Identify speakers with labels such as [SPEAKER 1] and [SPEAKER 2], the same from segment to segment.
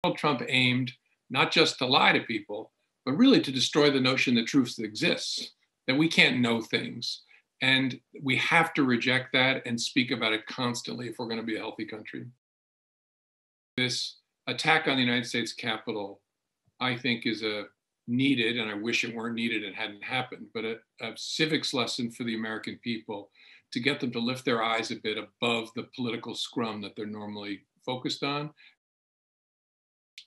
[SPEAKER 1] Donald Trump aimed not just to lie to people, but really to destroy the notion that truth exists, that we can't know things. And we have to reject that and speak about it constantly if we're going to be a healthy country. This attack on the United States Capitol, I think, is a needed, and I wish it weren't needed and hadn't happened, but a civics lesson for the American people to get them to lift their eyes a bit above the political scrum that they're normally focused on.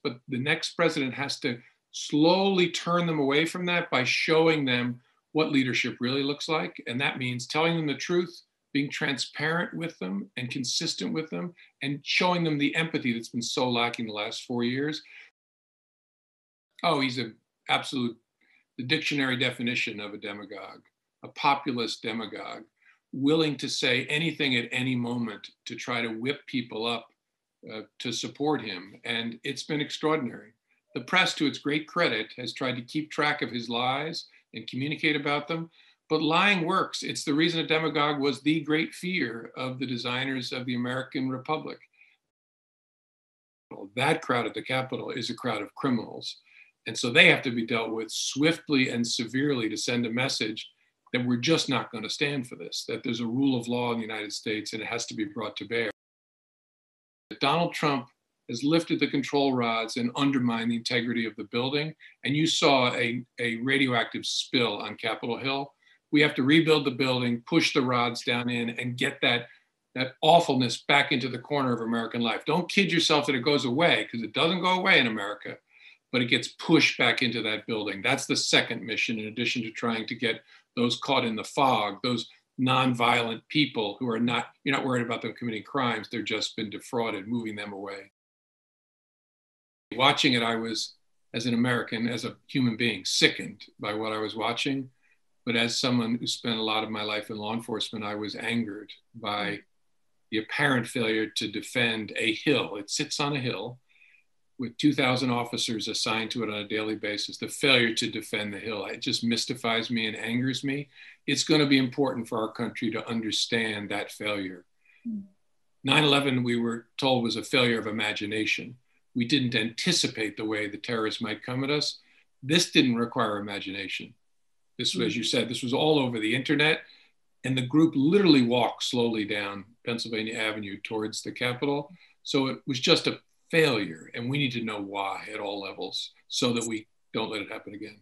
[SPEAKER 1] But the next president has to slowly turn them away from that by showing them what leadership really looks like. And that means telling them the truth, being transparent with them and consistent with them, and showing them the empathy that's been so lacking the last 4 years. Oh, he's the dictionary definition of a demagogue, a populist demagogue, willing to say anything at any moment to try to whip people up to support him. And it's been extraordinary. The press, to its great credit, has tried to keep track of his lies and communicate about them. But lying works. It's the reason a demagogue was the great fear of the designers of the American Republic. That crowd at the Capitol is a crowd of criminals. And so they have to be dealt with swiftly and severely to send a message that we're just not going to stand for this, that there's a rule of law in the United States and it has to be brought to bear. Donald Trump has lifted the control rods and undermined the integrity of the building. And you saw a radioactive spill on Capitol Hill. We have to rebuild the building, push the rods down in, and get that awfulness back into the corner of American life. Don't kid yourself that it goes away, because it doesn't go away in America, but it gets pushed back into that building. That's the second mission, in addition to trying to get those caught in the fog, those nonviolent people who are not, you're not worried about them committing crimes, they've just been defrauded, moving them away. Watching it, I was, as an American, as a human being, sickened by what I was watching. But as someone who spent a lot of my life in law enforcement, I was angered by the apparent failure to defend a hill. It sits on a hill with 2,000 officers assigned to it on a daily basis. The failure to defend the hill, it just mystifies me and angers me. It's going to be important for our country to understand that failure. 9/11, we were told, was a failure of imagination. We didn't anticipate the way the terrorists might come at us. This didn't require imagination. This was, as you said, this was all over the internet. And the group literally walked slowly down Pennsylvania Avenue towards the Capitol. So it was just a failure. And we need to know why at all levels so that we don't let it happen again.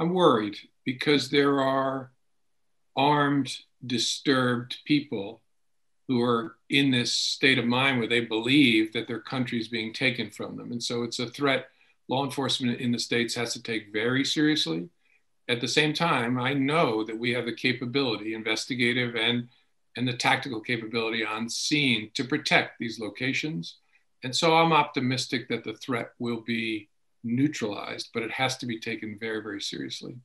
[SPEAKER 1] I'm worried because there are armed, disturbed people who are in this state of mind where they believe that their country is being taken from them. And so it's a threat law enforcement in the States has to take very seriously. At the same time, I know that we have the capability, investigative and the tactical capability on scene to protect these locations. And so I'm optimistic that the threat will be neutralized, but it has to be taken very, very seriously.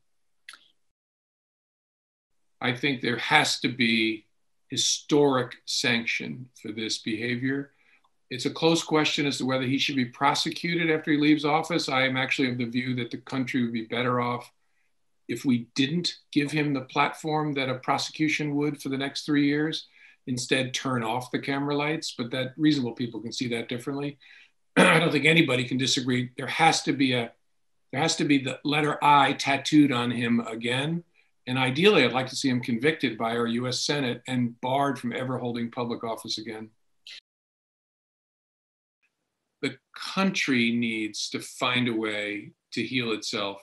[SPEAKER 1] I think there has to be historic sanction for this behavior. It's a close question as to whether he should be prosecuted after he leaves office. I am actually of the view that the country would be better off if we didn't give him the platform that a prosecution would for the next 3 years, instead turn off the camera lights, but that reasonable people can see that differently. I don't think anybody can disagree. There has to be the letter I tattooed on him again. And ideally, I'd like to see him convicted by our US Senate and barred from ever holding public office again. The country needs to find a way to heal itself.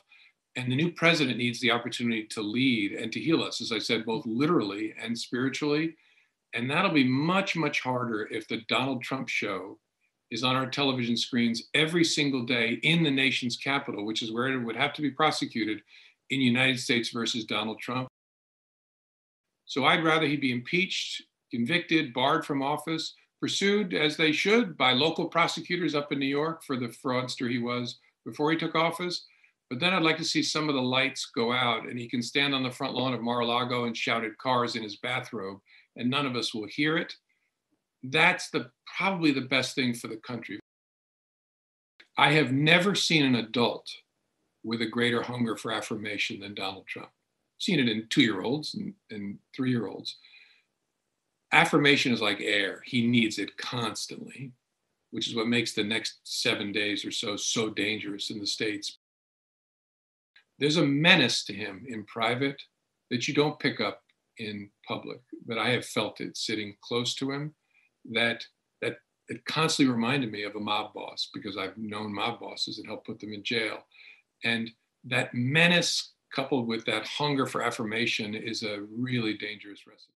[SPEAKER 1] And the new president needs the opportunity to lead and to heal us, as I said, both literally and spiritually. And that'll be much, much harder if the Donald Trump show is on our television screens every single day in the nation's capital, which is where it would have to be prosecuted, in United States versus Donald Trump. So I'd rather he be impeached, convicted, barred from office, pursued as they should by local prosecutors up in New York for the fraudster he was before he took office. But then I'd like to see some of the lights go out and he can stand on the front lawn of Mar-a-Lago and shout at cars in his bathrobe and none of us will hear it. That's probably the best thing for the country. I have never seen an adult with a greater hunger for affirmation than Donald Trump. I've seen it in 2-year-olds and 3-year-olds. Affirmation is like air. He needs it constantly. which is what makes the next 7 days or so so dangerous in the States. There's a menace to him in private that you don't pick up in public, but I have felt it sitting close to him, that that it constantly reminded me of a mob boss, because I've known mob bosses and helped put them in jail. And that menace coupled with that hunger for affirmation is a really dangerous recipe.